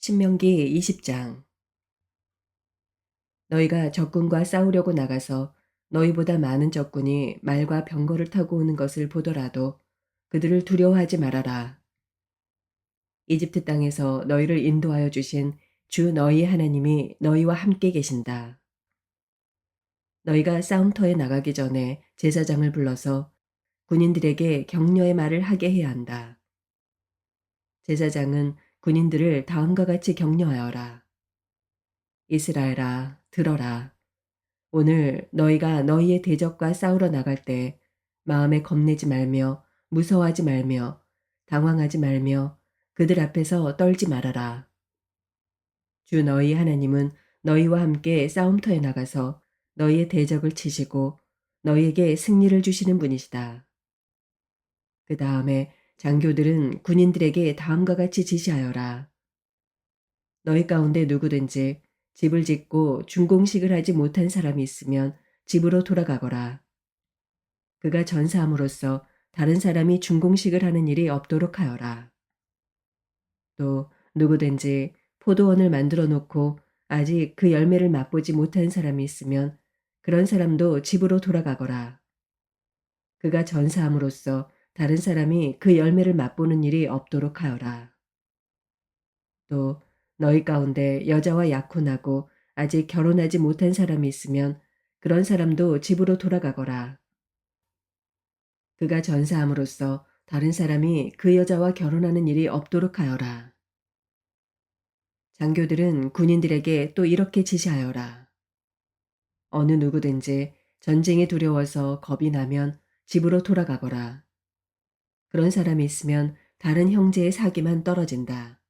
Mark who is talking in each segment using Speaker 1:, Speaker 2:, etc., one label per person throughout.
Speaker 1: 신명기 20장. 너희가 적군과 싸우려고 나가서 너희보다 많은 적군이 말과 병거를 타고 오는 것을 보더라도 그들을 두려워하지 말아라. 이집트 땅에서 너희를 인도하여 주신 주 너희 하나님이 너희와 함께 계신다. 너희가 싸움터에 나가기 전에 제사장을 불러서 군인들에게 격려의 말을 하게 해야 한다. 제사장은 군인들을 다음과 같이 격려하여라. 이스라엘아, 들어라. 오늘 너희가 너희의 대적과 싸우러 나갈 때 마음에 겁내지 말며 무서워하지 말며 당황하지 말며 그들 앞에서 떨지 말아라. 주 너희 하나님은 너희와 함께 싸움터에 나가서 너희의 대적을 치시고 너희에게 승리를 주시는 분이시다. 그 다음에 장교들은 군인들에게 다음과 같이 지시하여라. 너희 가운데 누구든지 집을 짓고 준공식을 하지 못한 사람이 있으면 집으로 돌아가거라. 그가 전사함으로써 다른 사람이 준공식을 하는 일이 없도록 하여라. 또 누구든지 포도원을 만들어 놓고 아직 그 열매를 맛보지 못한 사람이 있으면 그런 사람도 집으로 돌아가거라. 그가 전사함으로써 다른 사람이 그 열매를 맛보는 일이 없도록 하여라. 또 너희 가운데 여자와 약혼하고 아직 결혼하지 못한 사람이 있으면 그런 사람도 집으로 돌아가거라. 그가 전사함으로써 다른 사람이 그 여자와 결혼하는 일이 없도록 하여라. 장교들은 군인들에게 또 이렇게 지시하여라. 어느 누구든지 전쟁이 두려워서 겁이 나면 집으로 돌아가거라. 그런 사람이 있으면 다른 형제의 사기만 떨어진다.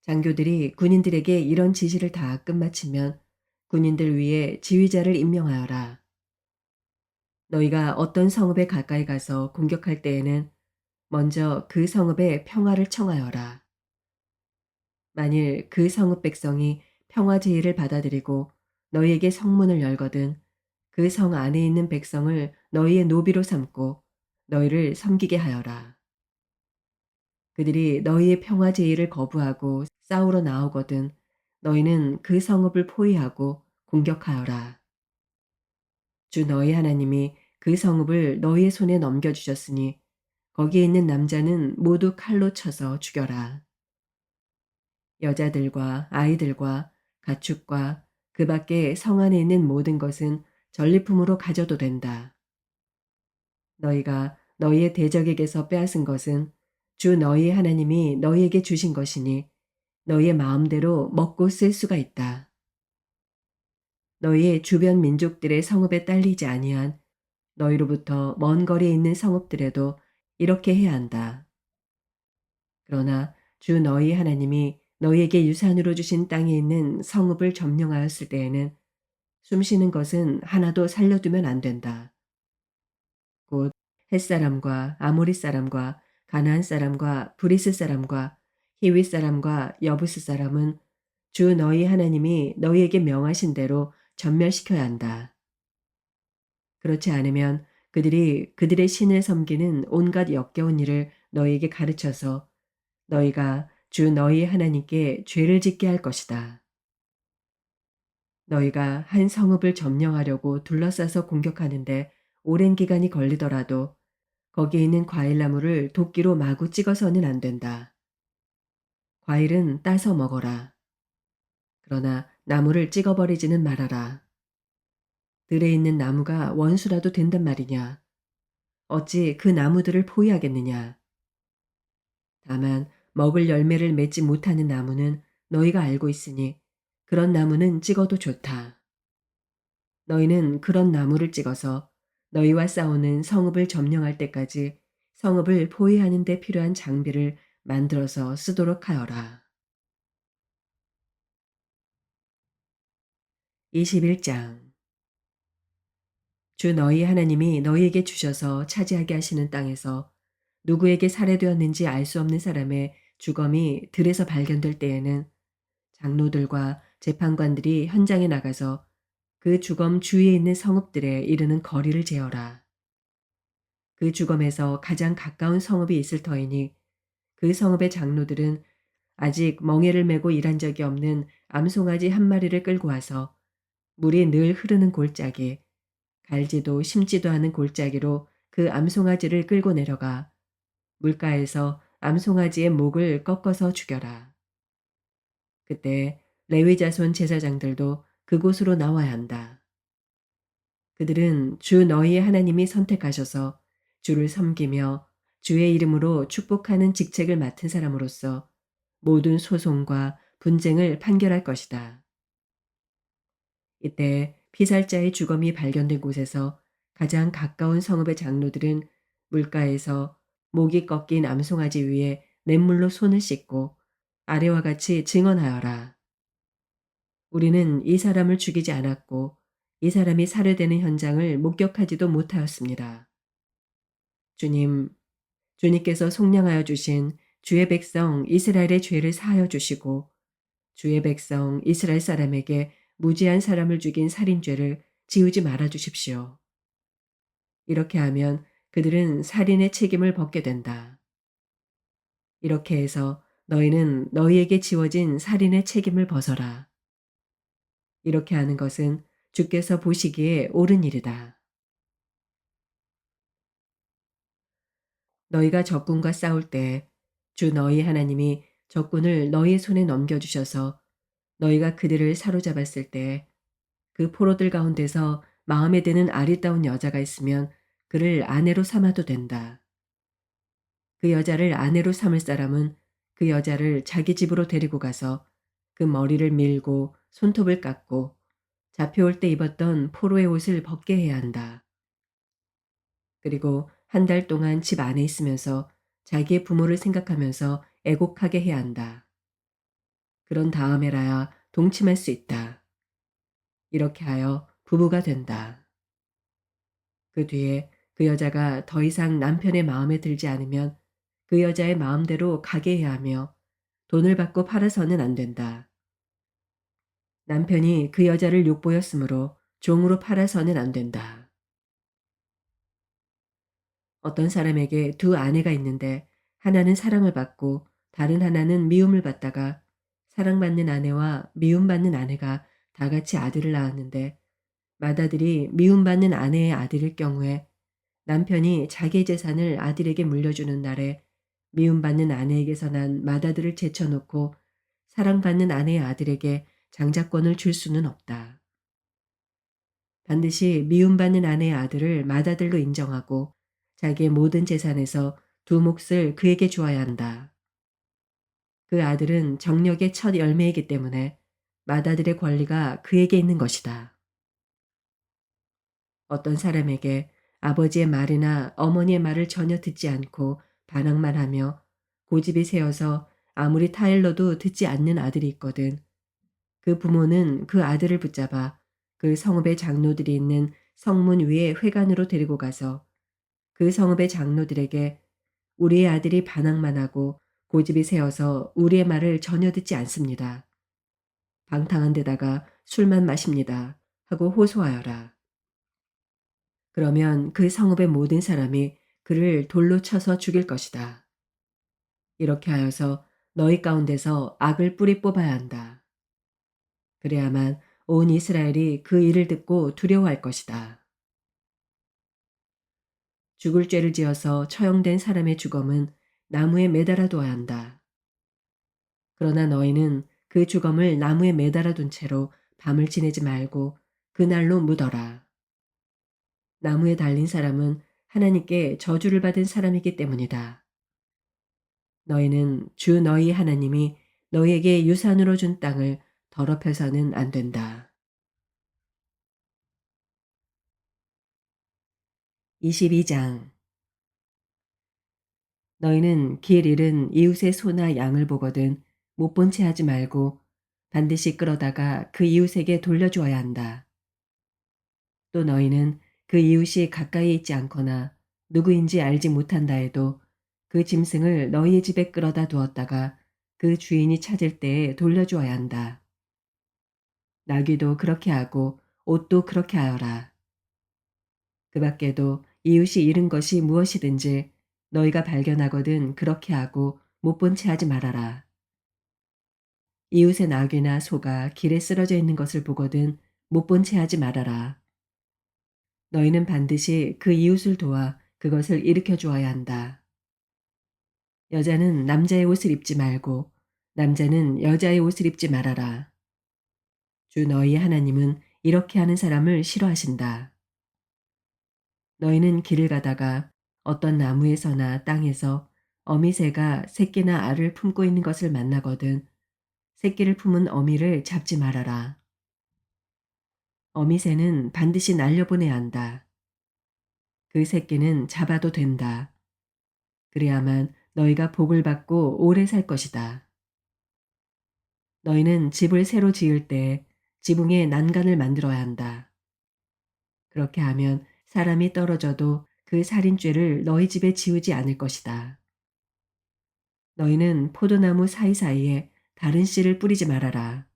Speaker 1: 장교들이 군인들에게 이런 지시를 다 끝마치면 군인들 위에 지휘자를 임명하여라. 너희가 어떤 성읍에 가까이 가서 공격할 때에는 먼저 그 성읍에 평화를 청하여라. 만일 그 성읍 백성이 평화 제의를 받아들이고 너희에게 성문을 열거든 그 성 안에 있는 백성을 너희의 노비로 삼고 너희를 섬기게 하여라. 그들이 너희의 평화 제의를 거부하고 싸우러 나오거든 너희는 그 성읍을 포위하고 공격하여라. 주 너희 하나님이 그 성읍을 너희의 손에 넘겨주셨으니 거기에 있는 남자는 모두 칼로 쳐서 죽여라. 여자들과 아이들과 가축과 그 밖에 성 안에 있는 모든 것은 전리품으로 가져도 된다. 너희가 너희의 대적에게서 빼앗은 것은 주 너희 하나님이 너희에게 주신 것이니 너희의 마음대로 먹고 쓸 수가 있다. 너희의 주변 민족들의 성읍에 딸리지 아니한 너희로부터 먼 거리에 있는 성읍들에도 이렇게 해야 한다. 그러나 주 너희 하나님이 너희에게 유산으로 주신 땅에 있는 성읍을 점령하였을 때에는 숨쉬는 것은 하나도 살려두면 안 된다. 곧 햇사람과 아모리 사람과 가나안 사람과 브리스 사람과 히윗 사람과 여부스 사람은 주 너희 하나님이 너희에게 명하신 대로 전멸시켜야 한다. 그렇지 않으면 그들이 그들의 신을 섬기는 온갖 역겨운 일을 너희에게 가르쳐서 너희가 주 너희 하나님께 죄를 짓게 할 것이다. 너희가 한 성읍을 점령하려고 둘러싸서 공격하는데 오랜 기간이 걸리더라도 거기에 있는 과일나무를 도끼로 마구 찍어서는 안 된다. 과일은 따서 먹어라. 그러나 나무를 찍어버리지는 말아라. 들에 있는 나무가 원수라도 된단 말이냐. 어찌 그 나무들을 포위하겠느냐. 다만 먹을 열매를 맺지 못하는 나무는 너희가 알고 있으니 그런 나무는 찍어도 좋다. 너희는 그런 나무를 찍어서 너희와 싸우는 성읍을 점령할 때까지 성읍을 포위하는 데 필요한 장비를 만들어서 쓰도록 하여라. 21장. 주 너희 하나님이 너희에게 주셔서 차지하게 하시는 땅에서 누구에게 살해되었는지 알 수 없는 사람의 주검이 들에서 발견될 때에는 장로들과 재판관들이 현장에 나가서 그 주검 주위에 있는 성읍들에 이르는 거리를 재어라. 그 주검에서 가장 가까운 성읍이 있을 터이니 그 성읍의 장로들은 아직 멍에를 메고 일한 적이 없는 암송아지 한 마리를 끌고 와서 물이 늘 흐르는 골짜기, 갈지도 심지도 않은 골짜기로 그 암송아지를 끌고 내려가 물가에서 암송아지의 목을 꺾어서 죽여라. 그때 레위 자손 제사장들도 그곳으로 나와야 한다. 그들은 주 너희의 하나님이 선택하셔서 주를 섬기며 주의 이름으로 축복하는 직책을 맡은 사람으로서 모든 소송과 분쟁을 판결할 것이다. 이때 피살자의 주검이 발견된 곳에서 가장 가까운 성읍의 장로들은 물가에서 목이 꺾인 암송아지 위에 냇물로 손을 씻고 아래와 같이 증언하여라. 우리는 이 사람을 죽이지 않았고 이 사람이 살해되는 현장을 목격하지도 못하였습니다. 주님, 주님께서 속량하여 주신 주의 백성 이스라엘의 죄를 사하여 주시고 주의 백성 이스라엘 사람에게 무지한 사람을 죽인 살인죄를 지우지 말아 주십시오. 이렇게 하면 그들은 살인의 책임을 벗게 된다. 이렇게 해서 너희는 너희에게 지워진 살인의 책임을 벗어라. 이렇게 하는 것은 주께서 보시기에 옳은 일이다. 너희가 적군과 싸울 때 주 너희 하나님이 적군을 너희의 손에 넘겨주셔서 너희가 그들을 사로잡았을 때 그 포로들 가운데서 마음에 드는 아리따운 여자가 있으면 그를 아내로 삼아도 된다. 그 여자를 아내로 삼을 사람은 그 여자를 자기 집으로 데리고 가서 그 머리를 밀고 손톱을 깎고 잡혀올 때 입었던 포로의 옷을 벗게 해야 한다. 그리고 한 달 동안 집 안에 있으면서 자기의 부모를 생각하면서 애곡하게 해야 한다. 그런 다음에라야 동침할 수 있다. 이렇게 하여 부부가 된다. 그 뒤에 그 여자가 더 이상 남편의 마음에 들지 않으면 그 여자의 마음대로 가게 해야 하며 돈을 받고 팔아서는 안 된다. 남편이 그 여자를 욕보였으므로 종으로 팔아서는 안 된다. 어떤 사람에게 두 아내가 있는데 하나는 사랑을 받고 다른 하나는 미움을 받다가 사랑받는 아내와 미움받는 아내가 다 같이 아들을 낳았는데 맏아들이 미움받는 아내의 아들일 경우에 남편이 자기 재산을 아들에게 물려주는 날에 미움받는 아내에게서 난 맏아들을 제쳐놓고 사랑받는 아내의 아들에게 장자권을 줄 수는 없다. 반드시 미움받는 아내의 아들을 맏아들로 인정하고 자기의 모든 재산에서 두 몫을 그에게 주어야 한다. 그 아들은 정력의 첫 열매이기 때문에 맏아들의 권리가 그에게 있는 것이다. 어떤 사람에게 아버지의 말이나 어머니의 말을 전혀 듣지 않고 반항만 하며 고집이 세어서 아무리 타일러도 듣지 않는 아들이 있거든. 그 부모는 그 아들을 붙잡아 그 성읍의 장로들이 있는 성문 위에 회관으로 데리고 가서 그 성읍의 장로들에게 우리의 아들이 반항만 하고 고집이 세어서 우리의 말을 전혀 듣지 않습니다. 방탕한 데다가 술만 마십니다. 하고 호소하여라. 그러면 그 성읍의 모든 사람이 그를 돌로 쳐서 죽일 것이다. 이렇게 하여서 너희 가운데서 악을 뿌리 뽑아야 한다. 그래야만 온 이스라엘이 그 일을 듣고 두려워할 것이다. 죽을 죄를 지어서 처형된 사람의 주검은 나무에 매달아 둬야 한다. 그러나 너희는 그 주검을 나무에 매달아 둔 채로 밤을 지내지 말고 그날로 묻어라. 나무에 달린 사람은 하나님께 저주를 받은 사람이기 때문이다. 너희는 주 너희 하나님이 너희에게 유산으로 준 땅을 더럽혀서는 안 된다. 22장 너희는 길 잃은 이웃의 소나 양을 보거든 못 본 채 하지 말고 반드시 끌어다가 그 이웃에게 돌려주어야 한다. 또 너희는 그 이웃이 가까이 있지 않거나 누구인지 알지 못한다 해도 그 짐승을 너희의 집에 끌어다 두었다가 그 주인이 찾을 때에 돌려주어야 한다. 나귀도 그렇게 하고 옷도 그렇게 하여라. 그 밖에도 이웃이 잃은 것이 무엇이든지 너희가 발견하거든 그렇게 하고 못 본 채 하지 말아라. 이웃의 나귀나 소가 길에 쓰러져 있는 것을 보거든 못 본 채 하지 말아라. 너희는 반드시 그 이웃을 도와 그것을 일으켜 주어야 한다. 여자는 남자의 옷을 입지 말고 남자는 여자의 옷을 입지 말아라. 주 너희 하나님은 이렇게 하는 사람을 싫어하신다. 너희는 길을 가다가 어떤 나무에서나 땅에서 어미새가 새끼나 알을 품고 있는 것을 만나거든 새끼를 품은 어미를 잡지 말아라. 어미새는 반드시 날려보내야 한다. 그 새끼는 잡아도 된다. 그래야만 너희가 복을 받고 오래 살 것이다. 너희는 집을 새로 지을 때 지붕에 난간을 만들어야 한다. 그렇게 하면 사람이 떨어져도 그 살인죄를 너희 집에 지우지 않을 것이다. 너희는 포도나무 사이사이에 다른 씨를 뿌리지 말아라.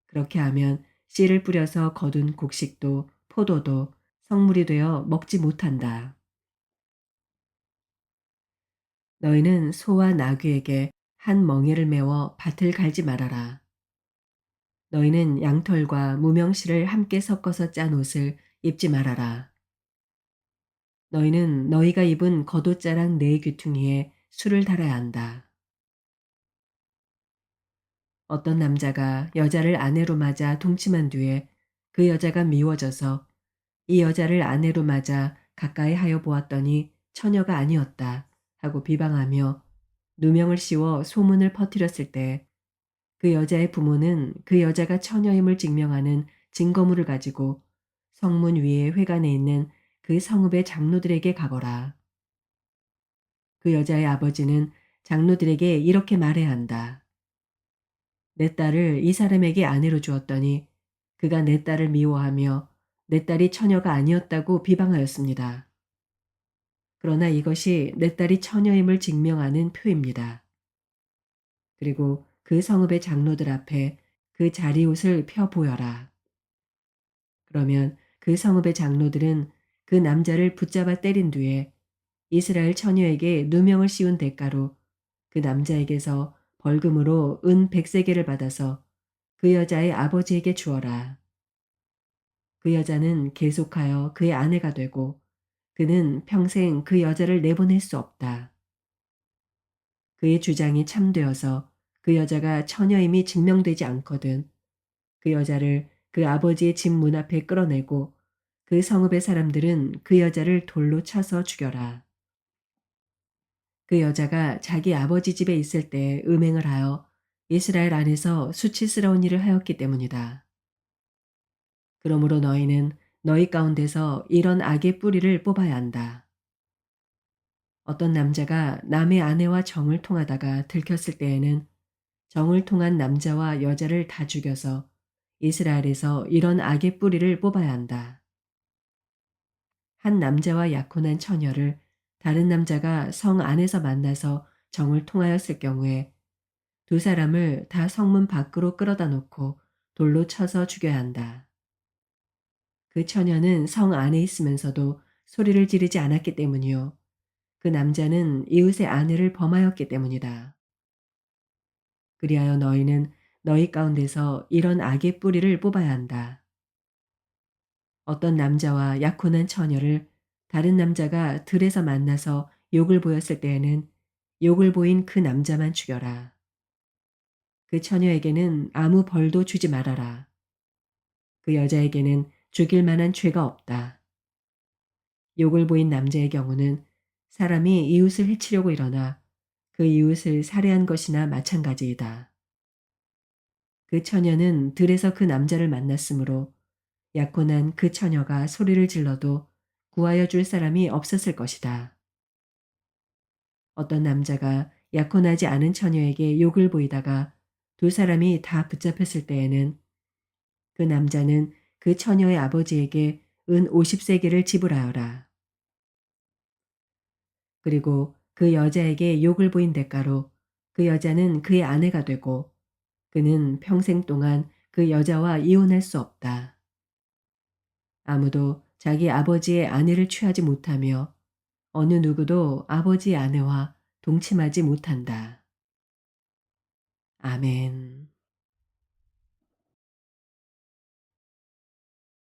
Speaker 1: 그렇게 하면 씨를 뿌려서 거둔 곡식도 포도도 성물이 되어 먹지 못한다. 너희는 소와 나귀에게 한 멍에를 메워 밭을 갈지 말아라. 너희는 양털과 무명실을 함께 섞어서 짠 옷을 입지 말아라. 너희는 너희가 입은 겉옷자락 네 귀퉁이에 술을 달아야 한다. 어떤 남자가 여자를 아내로 맞아 동침한 뒤에 그 여자가 미워져서 이 여자를 아내로 맞아 가까이 하여 보았더니 처녀가 아니었다 하고 비방하며 누명을 씌워 소문을 퍼뜨렸을 때 그 여자의 부모는 그 여자가 처녀임을 증명하는 증거물을 가지고 성문 위에 회관에 있는 그 성읍의 장로들에게 가거라. 그 여자의 아버지는 장로들에게 이렇게 말해야 한다. 내 딸을 이 사람에게 아내로 주었더니 그가 내 딸을 미워하며 내 딸이 처녀가 아니었다고 비방하였습니다. 그러나 이것이 내 딸이 처녀임을 증명하는 표입니다. 그리고 그 성읍의 장로들 앞에 그 자리옷을 펴 보여라. 그러면 그 성읍의 장로들은 그 남자를 붙잡아 때린 뒤에 이스라엘 처녀에게 누명을 씌운 대가로 그 남자에게서 벌금으로 은 100세겔을 받아서 그 여자의 아버지에게 주어라. 그 여자는 계속하여 그의 아내가 되고 그는 평생 그 여자를 내보낼 수 없다. 그의 주장이 참되어서 그 여자가 처녀임이 증명되지 않거든 그 여자를 그 아버지의 집 문 앞에 끌어내고 그 성읍의 사람들은 그 여자를 돌로 쳐서 죽여라. 그 여자가 자기 아버지 집에 있을 때 음행을 하여 이스라엘 안에서 수치스러운 일을 하였기 때문이다. 그러므로 너희는 너희 가운데서 이런 악의 뿌리를 뽑아야 한다. 어떤 남자가 남의 아내와 정을 통하다가 들켰을 때에는 정을 통한 남자와 여자를 다 죽여서 이스라엘에서 이런 악의 뿌리를 뽑아야 한다. 한 남자와 약혼한 처녀를 다른 남자가 성 안에서 만나서 정을 통하였을 경우에 두 사람을 다 성문 밖으로 끌어다 놓고 돌로 쳐서 죽여야 한다. 그 처녀는 성 안에 있으면서도 소리를 지르지 않았기 때문이요. 그 남자는 이웃의 아내를 범하였기 때문이다. 그리하여 너희는 너희 가운데서 이런 악의 뿌리를 뽑아야 한다. 어떤 남자와 약혼한 처녀를 다른 남자가 들에서 만나서 욕을 보였을 때에는 욕을 보인 그 남자만 죽여라. 그 처녀에게는 아무 벌도 주지 말아라. 그 여자에게는 죽일 만한 죄가 없다. 욕을 보인 남자의 경우는 사람이 이웃을 해치려고 일어나 그 이웃을 살해한 것이나 마찬가지이다. 그 처녀는 들에서 그 남자를 만났으므로 약혼한 그 처녀가 소리를 질러도 구하여 줄 사람이 없었을 것이다. 어떤 남자가 약혼하지 않은 처녀에게 욕을 보이다가 두 사람이 다 붙잡혔을 때에는 그 남자는 그 처녀의 아버지에게 은 50세겔을 지불하여라. 그리고 그 여자에게 욕을 보인 대가로 그 여자는 그의 아내가 되고 그는 평생 동안 그 여자와 이혼할 수 없다. 아무도 자기 아버지의 아내를 취하지 못하며 어느 누구도 아버지의 아내와 동침하지 못한다. 아멘.